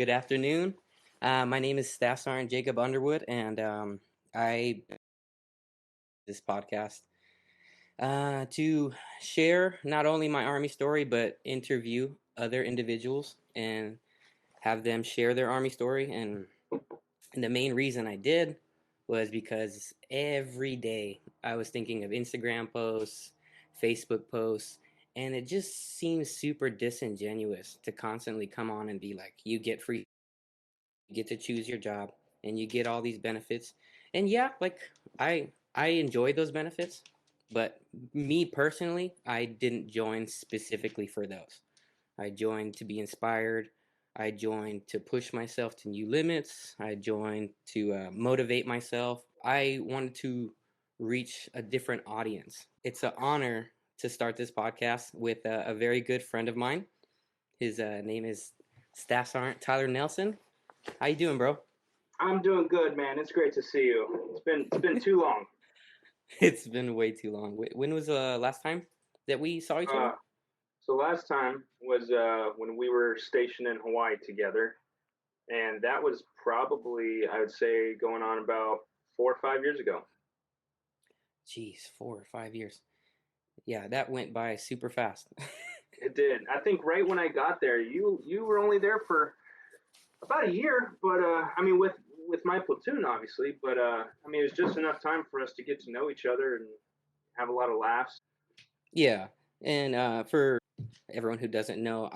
Good afternoon. My name is Staff Sergeant Jacob Underwood, and I this podcast to share not only my Army story, but interview other individuals and have them share their Army story. And the main reason I did was because every day I was thinking of Instagram posts, Facebook posts, and it just seems super disingenuous to constantly come on and be like, you get free, you get to choose your job, and you get all these benefits. And yeah, like I enjoy those benefits, but me personally, I didn't join specifically for those. I joined to be inspired. I joined to push myself to new limits. I joined to motivate myself. I wanted to reach a different audience. It's an honor to start this podcast with a very good friend of mine. His name is Staff Sergeant Tyler Nelson. How you doing, bro? I'm doing good, man. It's great to see you. It's been too long. It's been way too long. When was the last time that we saw each other? Uh, so last time was when we were stationed in Hawaii together, and that was probably I would say going on about 4 or 5 years ago. Jeez, 4 or 5 years. Yeah, that went by super fast. It did. I think right when I got there, you were only there for about a year, but I mean with my platoon obviously, but I mean it was just enough time for us to get to know each other and have a lot of laughs. Yeah, and for everyone who doesn't know,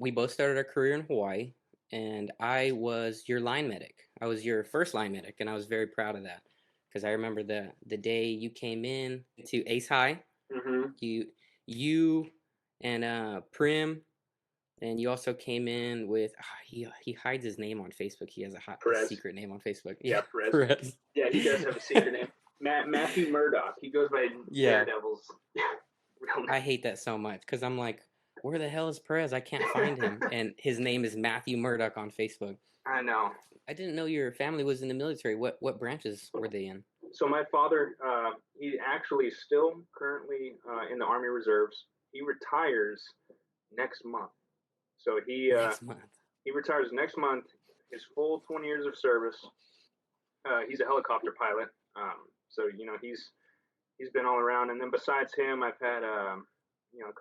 we both started our career in Hawaii, and I was your line medic. I was your first line medic, and I was very proud of that because I remember the day you came in to Ace High. Hmm. You and Prim, and you also came in with he hides his name on Facebook. He has a Perez. secret name on Facebook. Yeah, Yeah, Perez. Perez. Yeah, he does have a secret name. Matthew Murdoch. He goes by Yeah, Daredevil's real I hate that so much because I'm like, where the hell is Perez? I can't find him, name. and his name is Matthew Murdoch on Facebook. I know. I didn't know your family was in the military. What branches were they in? So my father, he actually still currently in the Army Reserves. He retires next month. So Next month. he retires next month. His full 20 years of service. He's a helicopter pilot. So he's been all around. And then besides him, I've had a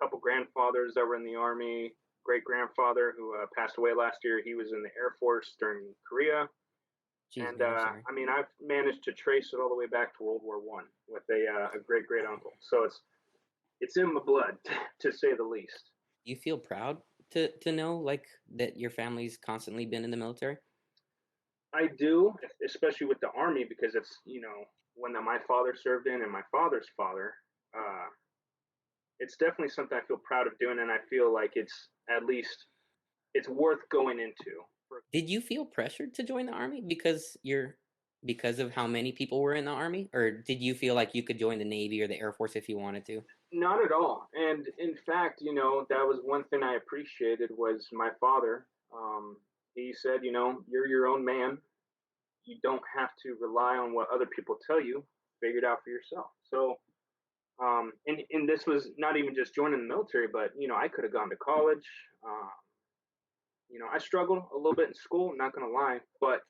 couple grandfathers that were in the Army. Great grandfather who passed away last year. He was in the Air Force during Korea. Jeez, And man, I'm sorry. I mean, I've managed to trace it all the way back to World War One with a great great uncle. So it's in my blood, to say the least. You feel proud to know like that your family's constantly been in the military? I do, especially with the Army, because it's one that my father served in and my father's father. Uh, it's definitely something I feel proud of doing, and I feel like it's at least it's worth going into. Did you feel pressured to join the army because of how many people were in the army, or did you feel like you could join the Navy or the Air Force if you wanted to? Not at all. And in fact, that was one thing I appreciated was my father. He said, you're your own man. You don't have to rely on what other people tell you. Figure it out for yourself. So, and this was not even just joining the military, but I could have gone to college. I struggled a little bit in school. I'm not gonna lie, but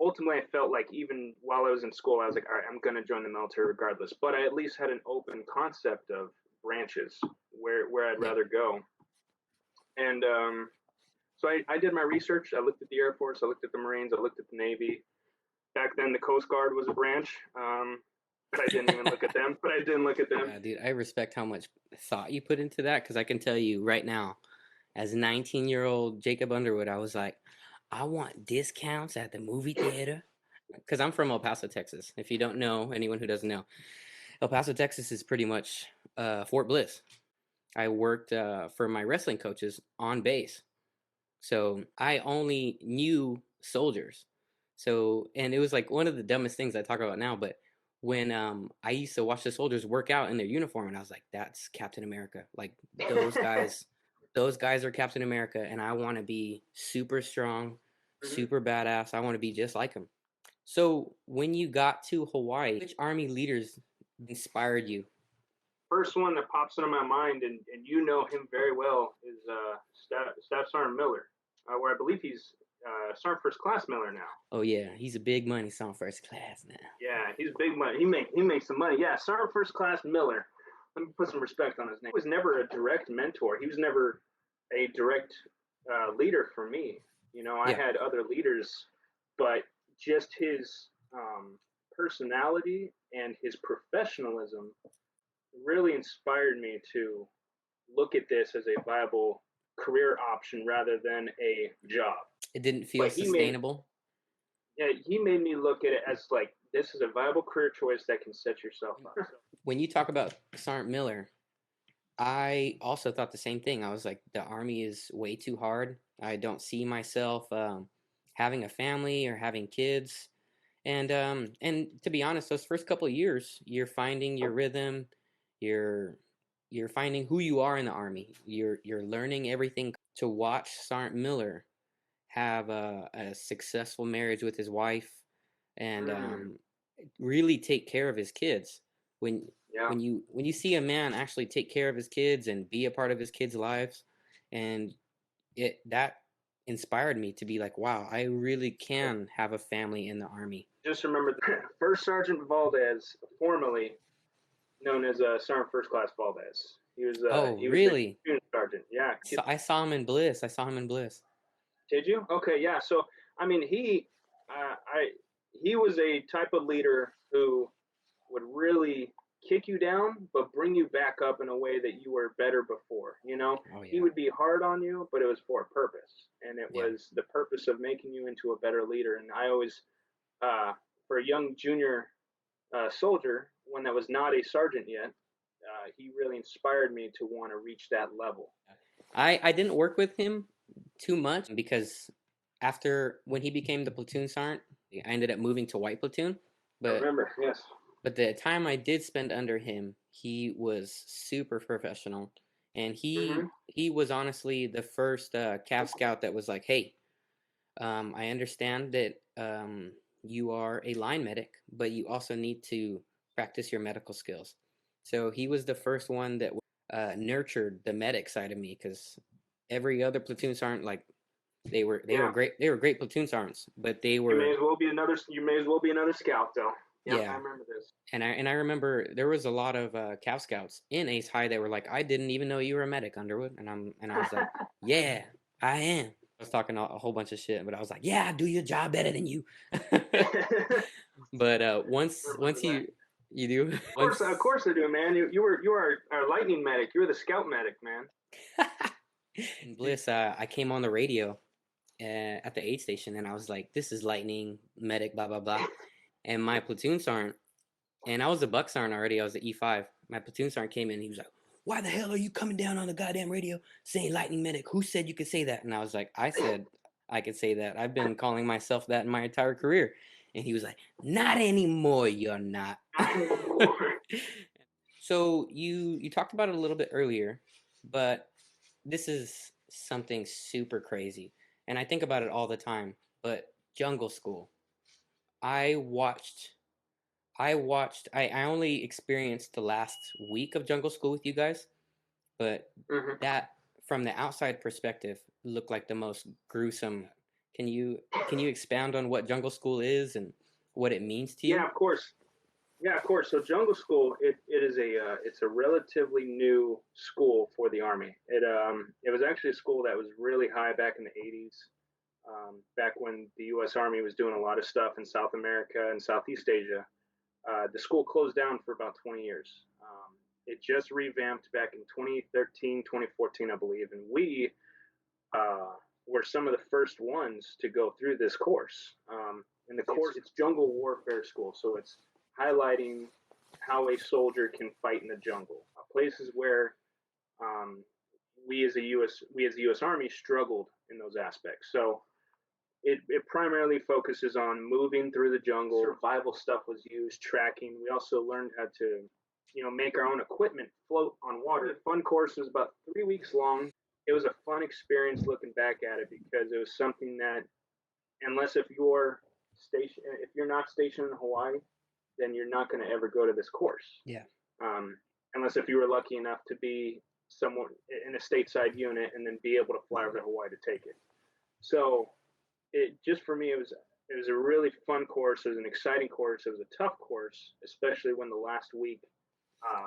ultimately, I felt like even while I was in school, I was like, all right, I'm gonna join the military regardless. But I at least had an open concept of branches where I'd Yeah. rather go. And so I did my research. I looked at the Air Force. I looked at the Marines. I looked at the Navy. Back then, the Coast Guard was a branch, but I didn't even look at them. But I didn't look at them. Yeah, dude, I respect how much thought you put into that because I can tell you right now, as 19-year-old Jacob Underwood, I was like, I want discounts at the movie theater because I'm from El Paso, Texas. If you don't know, anyone who doesn't know, El Paso, Texas is pretty much Fort Bliss. I worked for my wrestling coaches on base. So I only knew soldiers. So, and it was like one of the dumbest things I talk about now, but when I used to watch the soldiers work out in their uniform and I was like, that's Captain America. Like those guys are Captain America and I want to be super strong, Mhm. super badass. I want to be just like them. So, when you got to Hawaii, which army leaders inspired you? First one that pops into my mind, and you know him very well, is Staff Sergeant Miller. where I believe he's Sergeant First Class Miller now. Oh yeah, he's a big money song first class now. Yeah, he's big money. He makes some money. Yeah, Sergeant First Class Miller. Let me put some respect on his name. He was never a direct mentor. He was never a direct leader for me. You know, I Yeah, had other leaders, but just his personality and his professionalism really inspired me to look at this as a viable career option rather than a job. it didn't feel But sustainable. he made me look at it as like this is a viable career choice that can set yourself up. When you talk about Sergeant Miller, I also thought the same thing. I was like, the army is way too hard. I don't see myself having a family or having kids. And to be honest, those first couple of years, you're finding your rhythm. You're you're finding who you are in the army. You're learning everything. To watch Sergeant Miller have a successful marriage with his wife, and Mm, really take care of his kids. When yeah, when you see a man actually take care of his kids and be a part of his kids' lives, and it that inspired me to be like, wow, I really can have a family in the army. just remember the First Sergeant Valdez, formerly known as Sergeant First Class Valdez. Oh, He was the really? platoon sergeant. Yeah, So I saw him in Bliss. I saw him in Bliss. did you? Okay, yeah. So I mean, I he was a type of leader who would really kick you down, but bring you back up in a way that you were better before. You know, Oh he yeah, would be hard on you, but it was for a purpose, and it yeah. was the purpose of making you into a better leader. And I always, for a young junior soldier, when I was not a sergeant yet, he really inspired me to want to reach that level. I didn't work with him too much because after when he became the platoon sergeant, I ended up moving to white platoon. I But remember, yes. but the time I did spend under him, he was super professional, and Mm-hmm. he was honestly the first Cav Scout that was like, "Hey, I understand that you are a line medic, but you also need to practice your medical skills." So he was the first one that nurtured the medic side of me because every other platoon sergeant, like they were Yeah, great, they were great platoon sergeants, but they you may were as well be another. You may as well be another scout, though. Yeah, I yeah. remember this. And I remember there was a lot of Cav Scouts in Ace High that were like, I didn't even know you were a medic, Underwood, and I was like, yeah, I am. I was talking a whole bunch of shit, but I was like, yeah, I do your job better than you. But once Remember that? you do once Of course I do, man. You were our lightning medic. You were the scout medic, man. in Bliss, I came on the radio at the aid station, and I was like, this is lightning medic, blah blah blah, and my platoon sergeant. And I was a buck sergeant already. I was the E5. My platoon sergeant came in. And he was like, "Why the hell are you coming down on the goddamn radio saying lightning medic? Who said you could say that?" And I was like, "I said I could say that. I've been calling myself that in my entire career." And he was like, "Not anymore. You're not." Not anymore. So you talked about it a little bit earlier, but this is something super crazy, and I think about it all the time. But Jungle School, I watched I only experienced the last week of Jungle School with you guys, but Hmm. that from the outside perspective looked like the most gruesome. Can you can you expound on what Jungle School is and what it means to you? Yeah, of course. Yeah, of course. So Jungle School, it is it's a relatively new school for the Army. It was actually a school that was really high back in the 80s, back when the U.S. Army was doing a lot of stuff in South America and Southeast Asia. The school closed down for about 20 years. It just revamped back in 2013, 2014, I believe, and we uh, were some of the first ones to go through this course. And the course, it's jungle warfare school, so it's highlighting how a soldier can fight in the jungle, places where um, we as the U.S. Army struggled in those aspects. So it primarily focuses on moving through the jungle. Survival stuff was used, tracking. We also learned how to, make our own equipment float on water. The fun course was about 3 weeks long. It was a fun experience looking back at it because it was something that, unless if you're not stationed in Hawaii, then you're not going to ever go to this course. Yeah. Um, unless if you were lucky enough to be someone in a stateside unit and then be able to fly over to Hawaii to take it. So it just for me it was a really fun course. It was an exciting course. It was a tough course, especially when the last week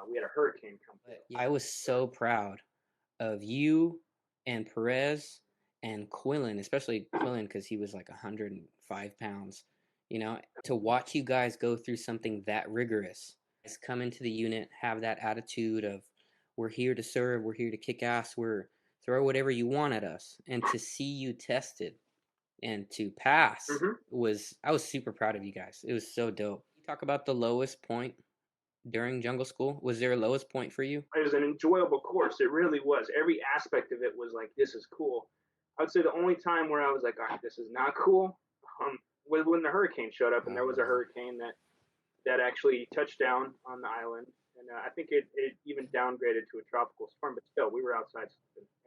we had a hurricane come through. But I was so proud of you and Perez and Quillen, especially Quillen because he was like 105 pounds. You know, to watch you guys go through something that rigorous, is come into the unit, have that attitude of we're here to serve, we're here to kick ass, we're throw whatever you want at us, and to see you tested and to pass Hmm. was I was super proud of you guys. It was so dope. You talk about the lowest point during jungle school. Was there a lowest point for you? It was an enjoyable course. It really was. Every aspect of it was like, this is cool. I would say the only time where I was like, all right, this is not cool, was when the hurricane showed up, and there Oh was a yeah. hurricane that actually touched down on the island. And I think it even downgraded to a tropical storm, but still, we were outside,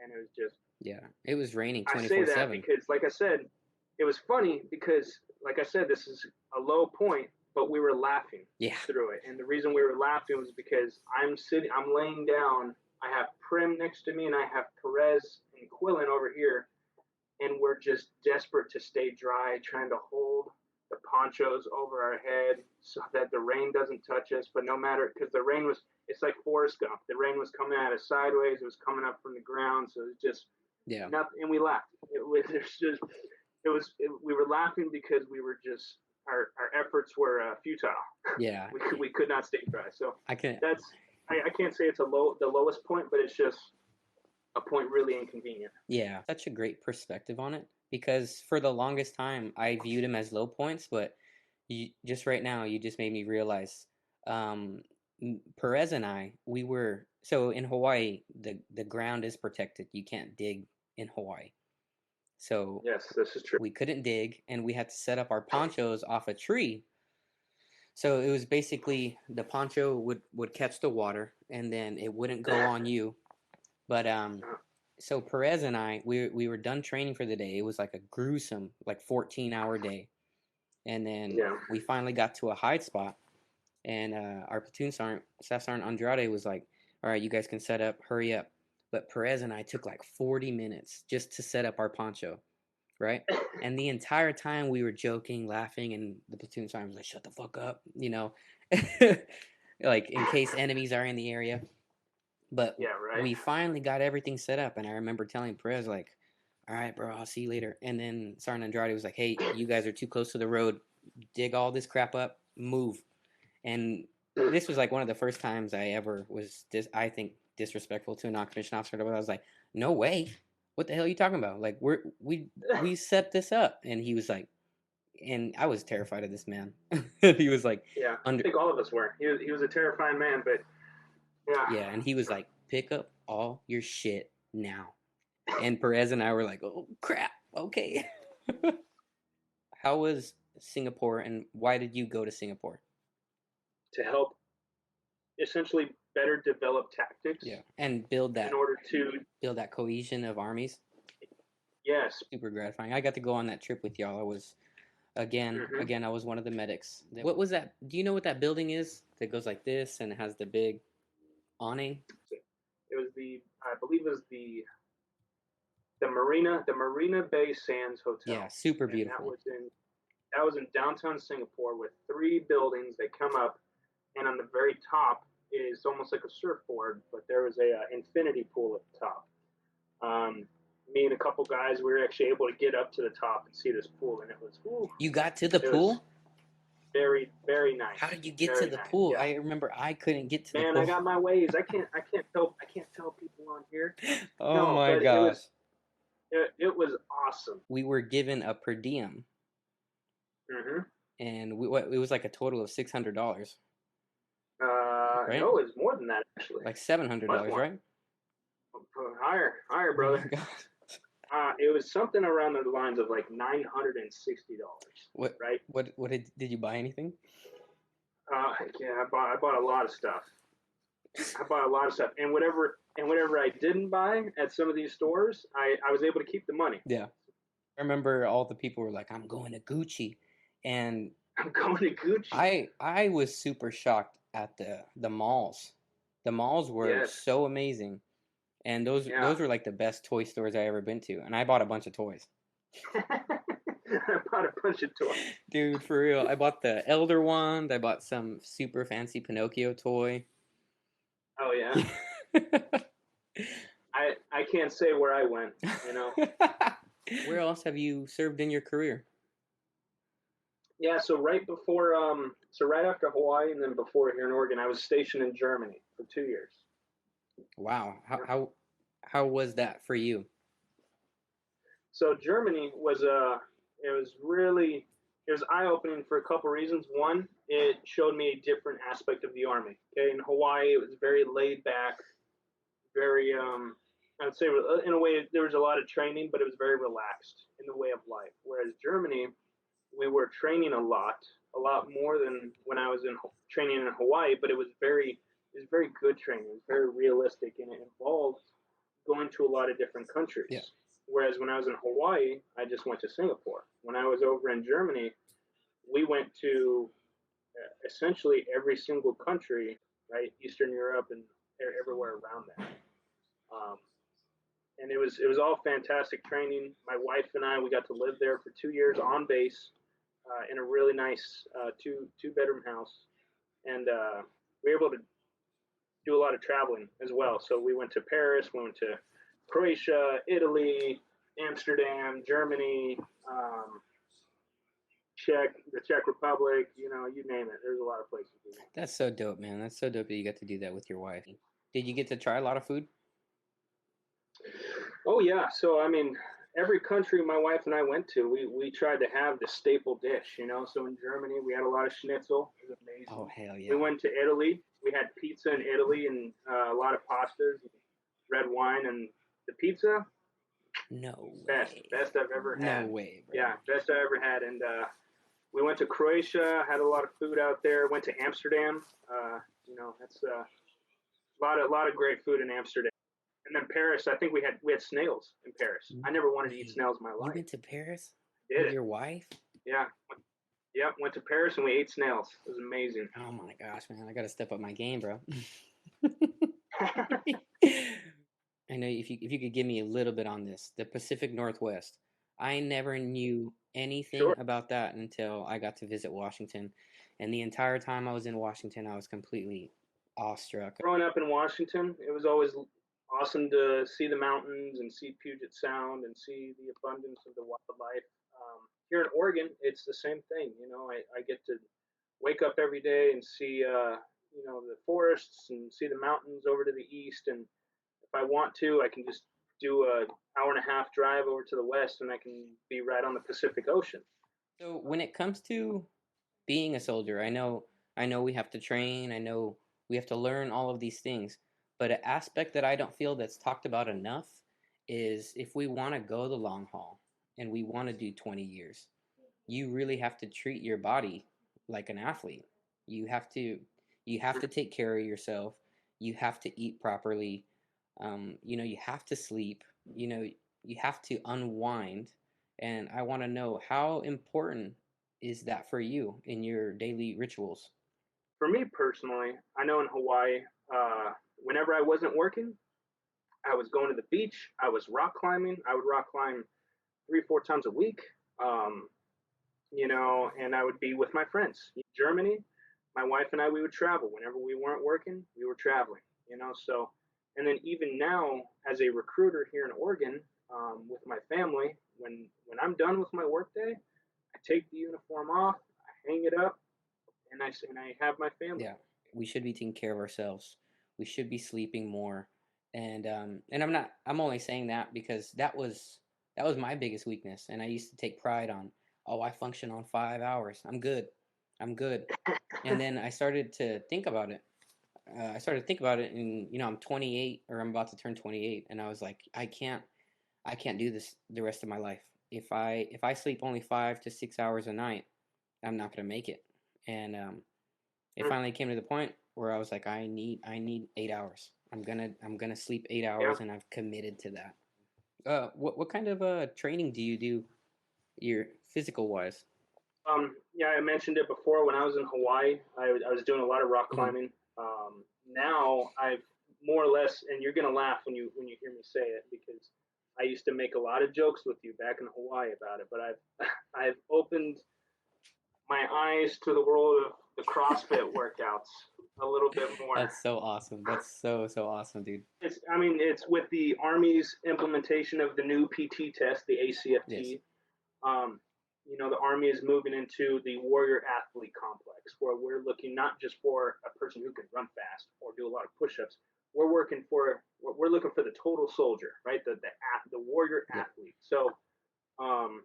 and it was just. Yeah. It was raining I say that 24/7. because, like I said, it was funny because, like I said, this is a low point, but we were laughing Yeah. through it. And the reason we were laughing was because I'm laying down. I have Prim next to me, and I have Perez and Quillen over here, and we're just desperate to stay dry, trying to hold the ponchos over our head so that the rain doesn't touch us. But no matter, because the rain was, it's like Forrest Gump. The rain was coming at us sideways. It was coming up from the ground, so it was just Yeah. nothing, and we laughed. It was just, we were laughing because we were just our efforts were futile. Yeah. We could not stay dry. So I can that's I can't say it's the lowest point, but it's just a point really inconvenient. yeah, such a great perspective on it because for the longest time I viewed him as low points, but you just right now you just made me realize um Perez and I, we were so in Hawaii the ground is protected. You can't dig in Hawaii. So Yes, this is true. we couldn't dig and we had to set up our ponchos off a tree. So it was basically the poncho would catch the water and then it wouldn't go on you. But so Perez and I we were done training for the day. It was like a gruesome like 14-hour day. And then Yeah. we finally got to a hide spot and our platoon sergeant, Staff Sergeant Andrade was like, "All right, you guys can set up, hurry up." But Perez and I took like 40 minutes just to set up our poncho, right? And the entire time we were joking, laughing, and the platoon sergeant was like, "Shut the fuck up," like in case enemies are in the area. But Yeah. Right. we finally got everything set up, and I remember telling Perez like, "All right, bro, I'll see you later." And then Sergeant Andrade was like, "Hey, you guys are too close to the road. Dig all this crap up, move." And this was like one of the first times I ever was I think disrespectful to a non-commissioned officer. But I was like, "No way! What the hell are you talking about? Like we set this up." And he was like, and I was terrified of this man. He was like, Yeah. I under think all of us were. He was a terrifying man, but yeah. yeah, and he was like, "Pick up all your shit now." And Perez and I were like, "Oh crap, okay." How was Singapore, and why did you go to Singapore? To help essentially better develop tactics Yeah, and in order to build that cohesion of armies. yes. Super gratifying. I got to go on that trip with y'all. I was Hmm. again. I was one of the medics. What was that? Do you know what that building is that goes like this and it has the big awning? It was I believe it was the Marina Bay Sands Yeah, Hotel, super and beautiful. that was in downtown Singapore with three buildings. They come up, and on the very top is almost like a surfboard, but there was a infinity pool at the top. Um, Me and a couple guys, we were actually able to get up to the top and see this pool, and it was You got to the it was pool? very How nice, did you get to very the nice. pool? Yeah, I remember I couldn't get to the man, I pool. got my ways. I can't tell people on here. Oh No, my but gosh. it was awesome. We were given a per diem, Hmm. and it was like a total of $600, right? No, it's more than that actually. Like seven hundred Much dollars, more. right? Higher, Oh my brother. god. It was something around the lines of like $960, What right? what did you buy anything? Yeah, I bought a lot of stuff. I bought a lot of stuff, and whatever I didn't buy at some of these stores, I was able to keep the money. Yeah. I remember all the people were like, "I'm going to Gucci," and I'm going to Gucci. I was super shocked at the malls. The malls were Yes, so amazing, and those yeah, were like the best toy stores I ever been to, and I bought a bunch of toys. I bought a bunch of toys. Dude, for real. I bought the Elder Wand. I bought some super fancy Pinocchio toy. Oh yeah, I can't say where I went. You know. Where else have you served in your career? Yeah, so right after Hawaii and then before here in Oregon, I was stationed in Germany for 2 years. Wow. Yeah. How was that for you? So Germany was it was really it was eye opening for a couple reasons. One, it showed me a different aspect of the army. Okay, in Hawaii, it was very laid back, very I'd say in a way there was a lot of training, but it was very relaxed in the way of life. Whereas Germany, we were training a lot more than when I was in training in Hawaii. But it was very good training. It was very realistic, and it involved going to a lot of different Yeah. countries. Whereas when I was in Hawaii, I just went to Singapore. When I was over in Germany, we went to essentially every single country, right, Eastern Europe and everywhere around that. Um, and it was all fantastic training. My wife and I, we got to live there for 2 years on base in a really nice two bedroom house, and we were able to do a lot of traveling as well. So we went to Paris, we went to Croatia, Italy, Amsterdam, Germany, the Czech Republic. You name it. There's a lot of places we went. That's so dope, man. That's so dope that you got to do that with your wife. Did you get to try a lot of food? Oh yeah. So I mean, every country my wife and I went to, we tried to have the staple dish. So in Germany, we had a lot of schnitzel. It was Oh, amazing. hell We yeah. went to Italy. We had pizza in Italy and a lot of pastas, and red wine, and the pizza No way. best I've ever No had. way, bro. Yeah, best I ever had. And we went to Croatia, had a lot of food out there. Went to Amsterdam. That's a lot of great food in Amsterdam. And then Paris, I think we had snails in Paris. I never wanted to eat Wait, snails in my you life. went to Paris Did with it? your wife? Yeah. Yep. Went to Paris and we ate snails. It was amazing. Oh my gosh, man. I got to step up my game, bro. I know if you could give me a little bit on this, the Pacific Northwest. I never knew anything Sure. about that until I got to visit Washington, and the entire time I was in Washington, I was completely awestruck. Growing up in Washington, it was always awesome to see the mountains and see Puget Sound and see the abundance of the wildlife. Here in Oregon, it's the same thing. I get to wake up every day and see the forests and see the mountains over to the east. And if I want to, I can just do a hour and a half drive over to the west, and I can be right on the Pacific Ocean. So when it comes to being a soldier, I know we have to train, I know we have to learn all of these things, but an aspect that I don't feel that's talked about enough is if we want to go the long haul and we want to do 20 years, you really have to treat your body like an athlete. You have to you have to take care of yourself. You have to eat properly. You have to sleep. You have to unwind. And I want to know how important is that for you in your daily rituals? For me personally, I know in Hawaii, whenever I wasn't working, I was going to the beach. I was rock climbing. I would rock climb 3, 4 times a week. Um, and I would be with my friends. Germany, my wife and I, we would travel. Whenever we weren't working, we were traveling. So, and then even now, as a recruiter here in Oregon, with my family, when I'm done with my workday, I take the uniform off, I hang it up, and I have my family. Yeah, we should be taking care of ourselves. We should be sleeping more. And I'm only saying that because that was my biggest weakness, and I used to take pride on, oh, I function on 5 hours. I'm good. I'm good. And then I started to think about it. And I'm 28, or I'm about to turn 28, and I was like, I can't do this the rest of my life. If I sleep only 5 to 6 hours a night, I'm not gonna make it. And it Mm, finally came to the point where I was like, I need 8 hours. I'm gonna sleep eight yeah. hours, and I've committed to that. What kind of training do you do, your physical wise? Yeah, I mentioned it before. When I was in Hawaii, I was doing a lot of rock Mhm. climbing. Now I've more or less, and you're gonna laugh when you hear me say it because I used to make a lot of jokes with you back in Hawaii about it, but I've opened my eyes to the world of the CrossFit workouts a little bit more. That's so awesome. That's so awesome, dude. It's with the Army's implementation of the new PT test, the Yes. ACFT. Um, the Army is moving into the warrior athlete complex, where we're looking not just for a person who can run fast or do a lot of push-ups. We're looking for the total soldier, right? The warrior Yep. athlete. So um,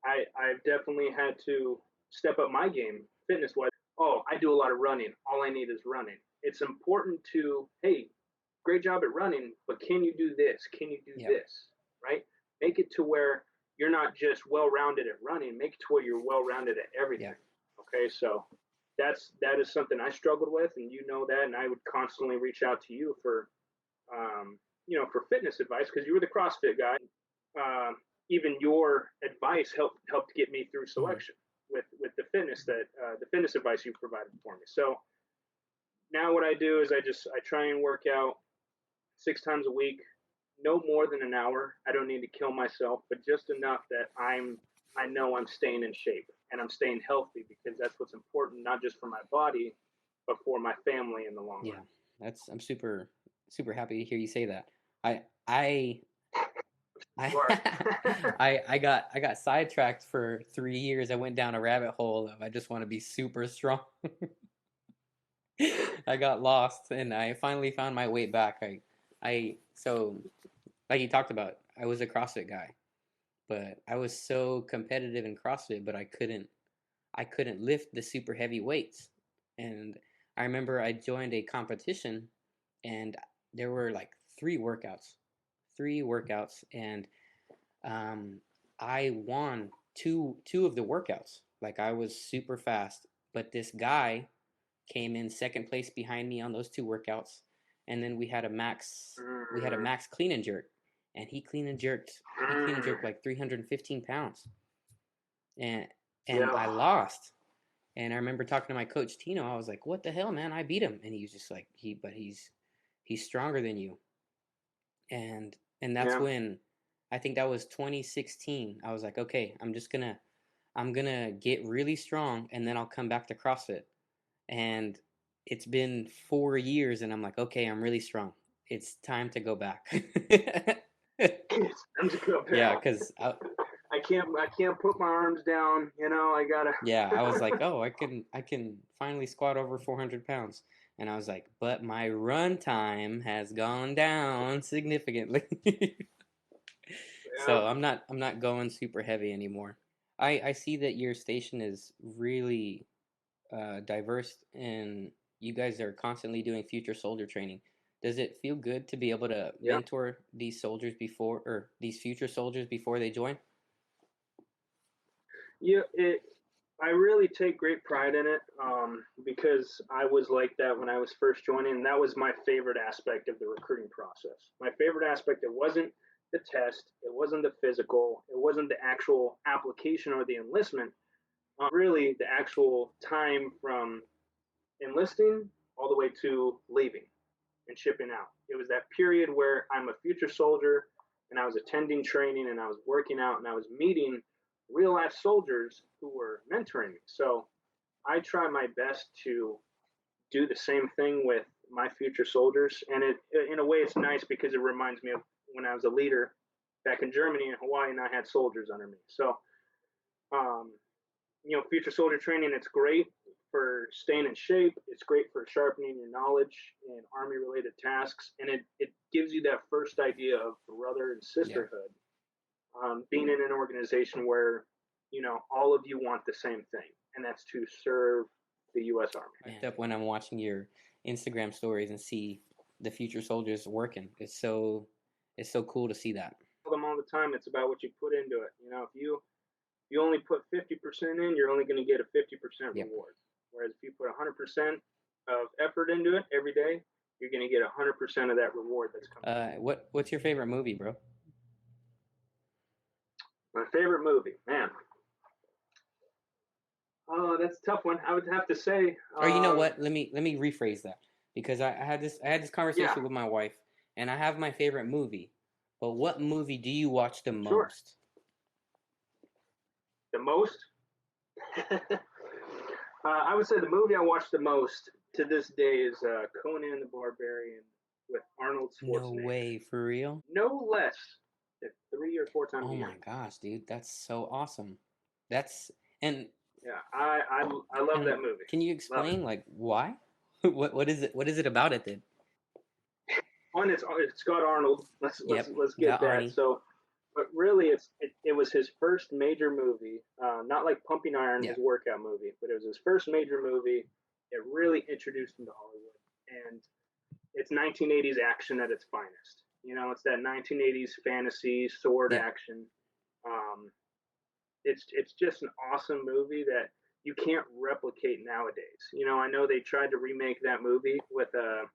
I've definitely had to step up my game fitness wise. Oh, I do a lot of running. All I need is running. It's important to, hey, great job at running, but can you do this? Can you do Yep. this? Right? Make it to where you're not just well rounded at running, make it to where you're well rounded at everything. Yep. Okay, so that is something I struggled with, and you know that, and I would constantly reach out to you for for fitness advice because you were the CrossFit guy. Even your advice helped get me through Mm-hmm. selection with the fitness advice you provided for me. So now what I do is I try and work out 6 times a week, no more than an hour. I don't need to kill myself, but just enough that I know I'm staying in shape and I'm staying healthy because that's what's important, not just for my body, but for my family in the long Yeah. run. I'm super happy to hear you say that. I I I You are. I got sidetracked for 3 years. I went down a rabbit hole of I just want to be super strong. I got lost and I finally found my way back. I so like you talked about, I was a CrossFit guy, but I was so competitive in CrossFit, but I couldn't lift the super heavy weights. And I remember I joined a competition and there were like three workouts, and um, I won two of the workouts. Like I was super fast, but this guy came in second place behind me on those two workouts, and then we had a Mm, max clean and jerk, and he clean and mm, jerked like 315 pounds, and yeah, I lost. And I remember talking to my coach Tino. I was like, "What the hell, man? I beat him." And he was just like, he's stronger than you." And that's yeah, when I think that was 2016. I was like, "Okay, I'm gonna get really strong, and then I'll come back to CrossFit." And it's been 4 years, and I'm like, "Okay, I'm really strong. It's time to go back." it's time to go Yeah, back. because I can't put my arms down. I gotta. yeah, I was like, oh, I can finally squat over 400 pounds, and I was like, but my run time has gone down significantly. Yeah, So I'm not going super heavy anymore. I see that your station is really diverse, and you guys are constantly doing future soldier training. Does it feel good to be able to yeah, mentor these soldiers before, or these future soldiers before they join? yeah. I really take great pride in it because I was like that when I was first joining. And that was my favorite aspect of the recruiting process. My favorite aspect, it wasn't the test, it wasn't the physical, it wasn't the actual application or the enlistment. Really, the actual time from enlisting all the way to leaving and shipping out. It was that period where I'm a future soldier and I was attending training and I was working out and I was meeting real life soldiers who were mentoring me. So I try my best to do the same thing with my future soldiers. And in a way, it's nice because it reminds me of when I was a leader back in Germany and Hawaii and I had soldiers under me. So um, future soldier training, it's great for staying in shape. It's great for sharpening your knowledge in army related tasks. And it gives you that first idea of brother and Yeah. sisterhood. Being in an organization where, all of you want the same thing, and that's to serve the U.S. Army. Hyped up when I'm watching your Instagram stories and see the future soldiers working. It's so cool to see that. I tell them all the time, it's about what you put into it. If you only put 50% in, you're only going to get a 50% Yep. reward. Whereas if you put 100% of effort into it every day, you're going to get 100% of that reward that's coming. What's your favorite movie, bro? My favorite movie, man. Oh, that's a tough one. I would have to say, Or you know what? Let me rephrase that, because I had this yeah, conversation with my wife, and I have my favorite movie, Well, what movie do you watch the Sure. most? The most? I would say the movie I watched the most to this day is Conan the Barbarian with Arnold No Schwarzenegger. way, for real? No less than 3 or 4 times Oh a my year. gosh, dude, that's so awesome. That's and Yeah, I love and that movie. can you Love it. explain like why? What is it? What is it about it then? One, it's got Arnold. Yep, Let's get got that. Arnie. So, but really, it was his first major movie. Not like Pumping Iron, Yeah. his workout movie, but it was his first major movie. It really introduced him to Hollywood, and it's 1980s action at its finest. You know, it's that 1980s fantasy sword Yeah. action. Um, it's just an awesome movie that you can't replicate nowadays. You know, I know they tried to remake that movie with the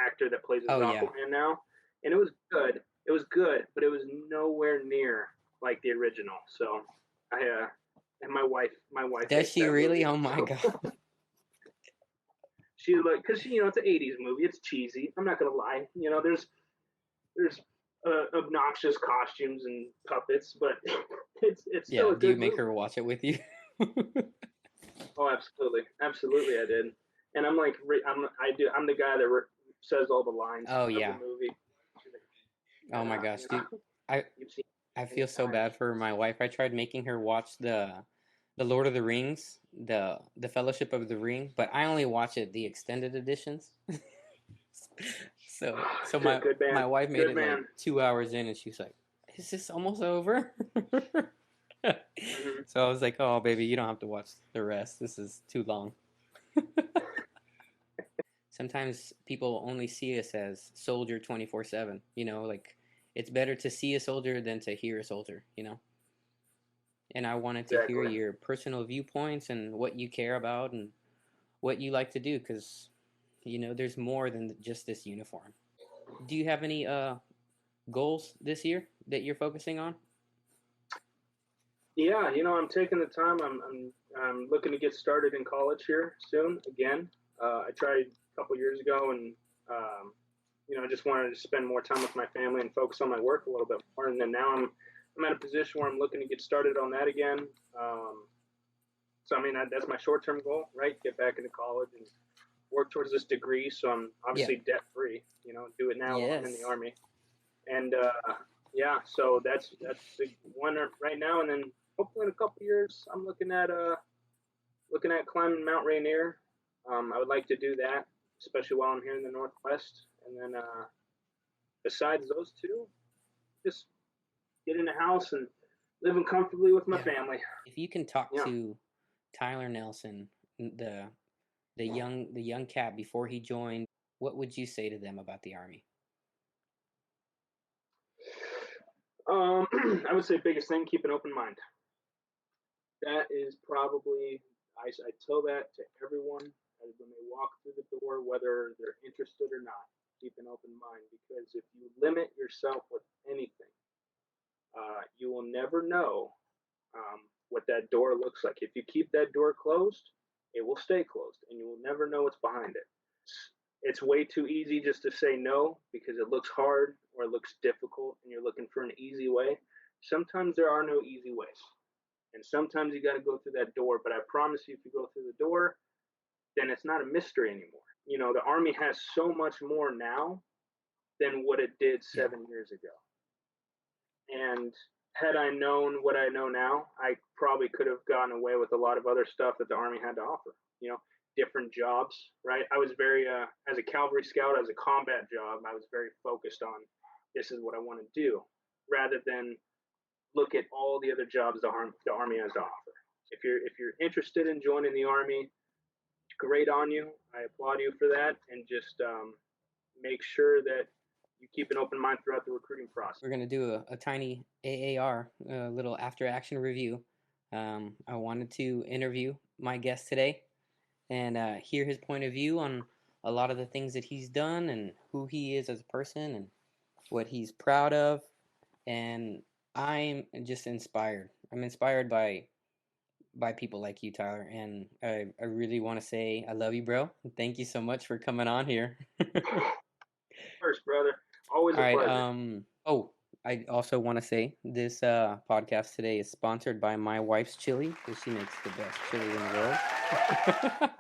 actor that plays as Oh yeah. Aquaman now, and it was good. It was good, but it was nowhere near like the original. So I and my wife Does hates she that really? movie. Oh my So god. she's like, because you know it's an '80s movie. It's cheesy. I'm not gonna lie. You know, there's obnoxious costumes and puppets, but it's still Yeah, a do you good make movie. her watch it with you? Oh, absolutely, absolutely, I did. And I'm like, I'm the guy that says all the lines Oh of the yeah. movie. Oh my Yeah, gosh, you dude. know, I you've seen I it many feel so times. bad for my wife. I tried making her watch the Lord of the Rings, the Fellowship of the Ring, but I only watch it the extended editions. So Good, good man, my wife made good it like man. 2 hours in, and she's like, "Is this almost over?" Hmm. So I was like, "Oh, baby, you don't have to watch the rest. This is too long." Sometimes people only see us as soldier 24/7. Like it's better to see a soldier than to hear a soldier. And I wanted to hear Exactly. your personal viewpoints and what you care about and what you like to do because there's more than just this uniform. Do you have any goals this year that you're focusing on? Yeah, you know, I'm taking the time. I'm looking to get started in college here soon again. I tried a couple years ago, and you know, I just wanted to spend more time with my family and focus on my work a little bit more. And then now I'm at a position where I'm looking to get started on that again. So I mean, that's my short term goal, right? Get back into college and work towards this degree. So I'm Yeah. obviously debt free. You know, do it now while I'm in the Yes. army. And yeah, so that's the one right now. And then hopefully in a couple years, I'm looking at climbing Mount Rainier. I would like to do that, especially while I'm here in the Northwest. And then besides those two, just get in a house and living comfortably with my Yeah. family. If you can talk Yeah. to Tyler Nelson, the the young cat before he joined, what would you say to them about the army? I would say biggest thing, keep an open mind. That is probably I tell that to everyone when they walk through the door, whether they're interested or not. Keep an open mind because if you limit yourself with anything, you will never know what that door looks like. If you keep that door closed, it will stay closed, and you will never know what's behind it. It's way too easy just to say no because it looks hard or it looks difficult, and you're looking for an easy way. Sometimes there are no easy ways. And sometimes you got to go through that door. But I promise you, if you go through the door, then it's not a mystery anymore. You know, the Army has so much more now than what it did Yeah. 7 years ago. And had I known what I know now, I probably could have gotten away with a lot of other stuff that the Army had to offer. You know, different jobs, right? I was very, as a cavalry scout, as a combat job, I was very focused on this is what I want to do rather than look at all the other jobs the Army has to offer. If you're interested in joining the Army, great on you. I applaud you for that, and just make sure that you keep an open mind throughout the recruiting process. We're gonna do a tiny AAR, a little after action review. I wanted to interview my guest today and hear his point of view on a lot of the things that he's done and who he is as a person and what he's proud of. And I'm just inspired. I'm inspired by people like you, Tyler. And I really want to say I love you, bro. Thank you so much for coming on here. First, brother, always All a right. pleasure. Oh, I also want to say this podcast today is sponsored by my wife's chili because she makes the best chili in the world.